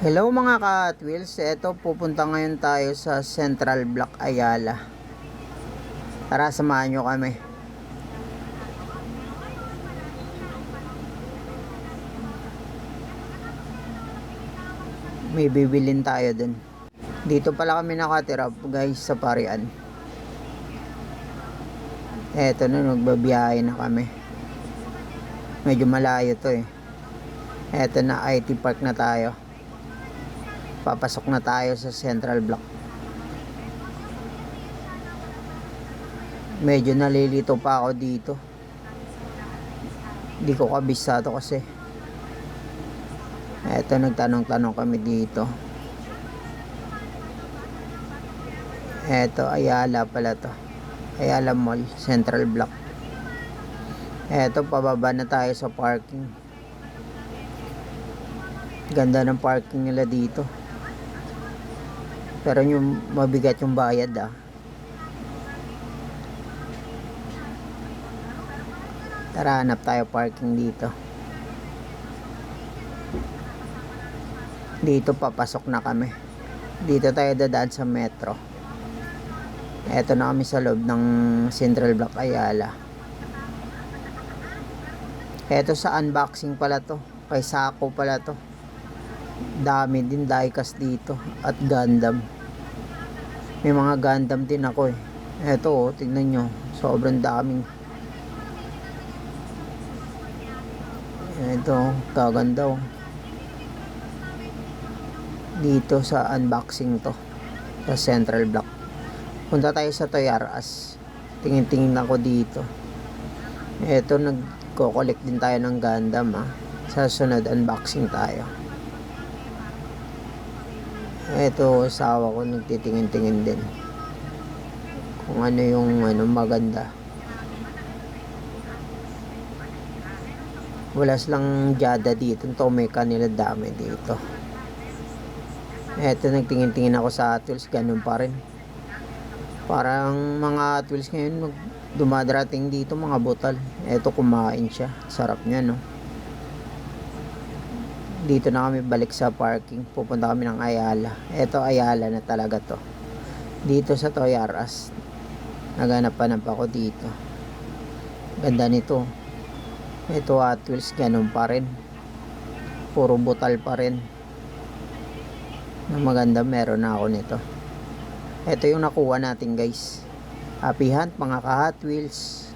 Hello mga ka-Hot Wheels, eto pupunta ngayon tayo sa Central Block Ayala. Tara, samahan nyo kami. May bibilin tayo dun. Dito pala kami nakatira guys, sa Parian. Eto na, nagbabiyahe na kami. Medyo malayo to eh. Eto na, IT Park na tayo. Papasok na tayo sa Central Block. Medyo nalilito pa ako dito. Hindi ko kabisado kasi. Eto, nagtanong-tanong kami dito. Eto, Ayala pala to. Ayala Mall, Central Block. Eto, pababa na tayo sa parking. Ganda ng parking nila dito. Pero yung mabigat yung bayad ah. Tara, hanap tayo parking dito. Dito papasok na kami. Dito tayo dadaan sa metro. Eto na kami sa loob ng Central Block Ayala. Eto sa unboxing pala to. Kay Sako pala to. Dami din diecast dito. At Gundam. May mga Gundam din ako eh. Eto oh, tignan nyo. Sobrang daming. Eto, kaganda oh. Dito sa unboxing to. Sa Central Block. Punta tayo sa Toys R Us. Tingin-tingin ako dito. Eto, nagko-collect din tayo ng Gundam ah. Sa sunod unboxing tayo. Eto, asawa ko nagtitingin-tingin din. Kung ano yung maganda. Wala silang Jada dito. Tomeka nila dami dito. Eto, nagtingin-tingin ako sa Hot Wheels. Ganun pa rin. Parang mga Hot Wheels ngayon dumadarating dito mga butal. Eto, kumain siya. Sarap niya no. Dito na kami balik sa parking. Pupunta kami ng Ayala. Eto, Ayala na talaga to. Dito sa Toys R Us. Naghanap-hanap ako dito. Ganda nito. Ito Hot Wheels, ganun pa rin. Puro butal pa rin. Ang maganda, meron na ako nito. Ito yung nakuha natin guys. Happy hunt mga ka Hot Wheels.